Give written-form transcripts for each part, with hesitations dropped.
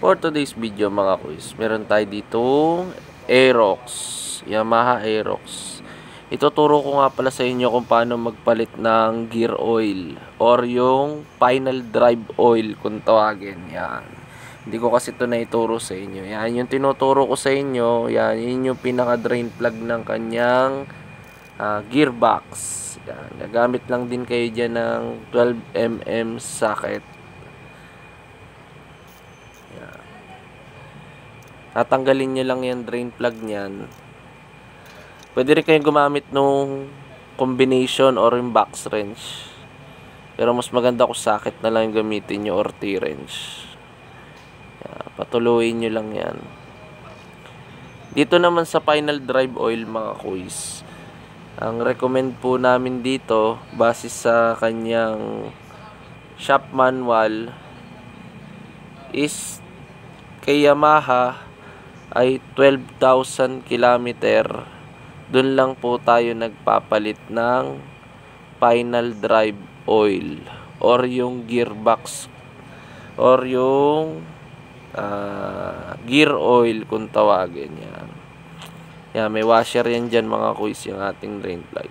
For today's video mga kuys, meron tayo ditong Aerox, Yamaha Aerox. Ituturo ko nga pala sa inyo kung paano magpalit ng gear oil or yung final drive oil kung tawagin. Yan. Hindi ko kasi ito naituro sa inyo. Yan yung tinuturo ko sa inyo. Yan, yun yung pinaka drain plug ng kanyang gearbox. Yan. Gagamit lang din kayo dyan ng 12mm socket. Tatanggalin nyo lang yung drain plug nyan. Pwede rin kayong gumamit nung combination or yung box wrench. Pero mas maganda kung socket na lang yung gamitin nyo or T-wrench. Patuluin nyo lang yan. Dito naman sa final drive oil mga kuys, ang recommend po namin dito base sa kanyang shop manual is kay Yamaha ay 12,000 kilometer. Doon lang po tayo nagpapalit ng final drive oil or yung gearbox or yung gear oil kung tawagin yan. Yan, may washer yan dyan mga kuys, yung ating drain plug.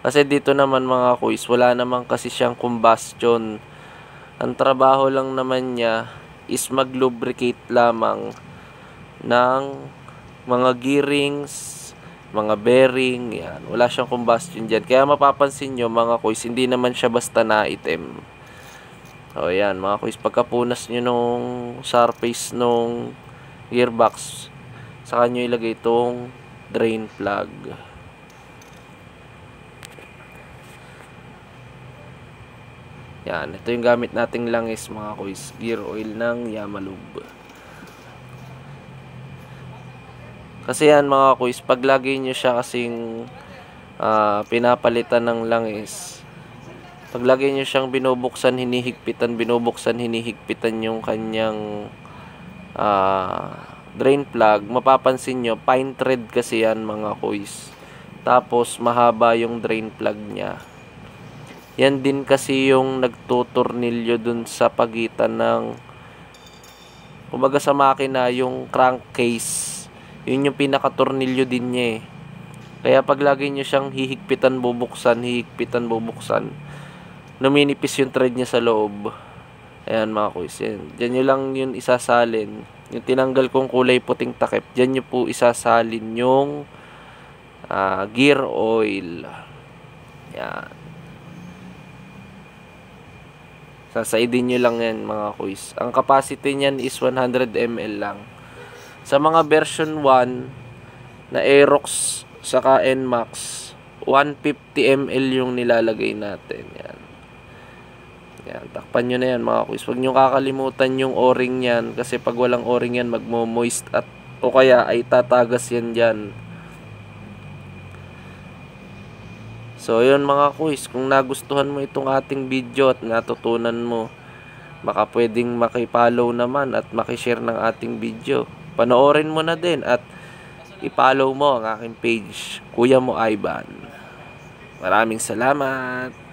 Kasi dito naman mga kuys, wala naman kasi siyang combustion. Ang trabaho lang naman niya is mag-lubricate lamang ng mga gearings, mga bearing, yan. Wala siyang combustion dyan. Kaya mapapansin nyo mga kuys, hindi naman siya basta na-item. O yan mga kuys, pagkapunas nyo nung surface nung gearbox, saka nyo ilagay itong drain plug. Yan, ito yung gamit nating langis mga kuys, gear oil ng Yamalube. Kasi yan mga kuys, pag lagi nyo siya kasing pinapalitan ng langis, pag lagi nyo siyang binubuksan, hinihigpitan yung kanyang drain plug, mapapansin nyo, pine thread kasi yan mga kuys. Tapos mahaba yung drain plug niya. Yan din kasi yung nagtutornilyo dun sa pagitan ng, kumbaga sa makina, yung crankcase. Yun yung pinakatornilyo din niya eh. Kaya pag lagi nyo siyang hihigpitan, bubuksan, numinipis yung thread niya sa loob. Ayan mga kuys. Diyan nyo lang yun isasalin. Yung tinanggal kong kulay puting takip, diyan nyo po isasalin yung gear oil. Ayan. Sasaidin nyo lang yan mga kuys. Ang capacity niyan is 100 ml lang. Sa mga version 1 na Aerox saka NMAX, 150 ml yung nilalagay natin. Yan. Yan, takpan nyo na yan mga kuys. Huwag nyo kakalimutan yung o-ring yan kasi pag walang o-ring yan magmo-moist at o kaya ay tatagas yan dyan. So yun mga kuys, kung nagustuhan mo itong ating video at natutunan mo, baka pwedeng makipollow naman at makishare ng ating video. Panoorin mo na din at i-follow mo ang aking page, Kuya Mo Ivan. Maraming salamat!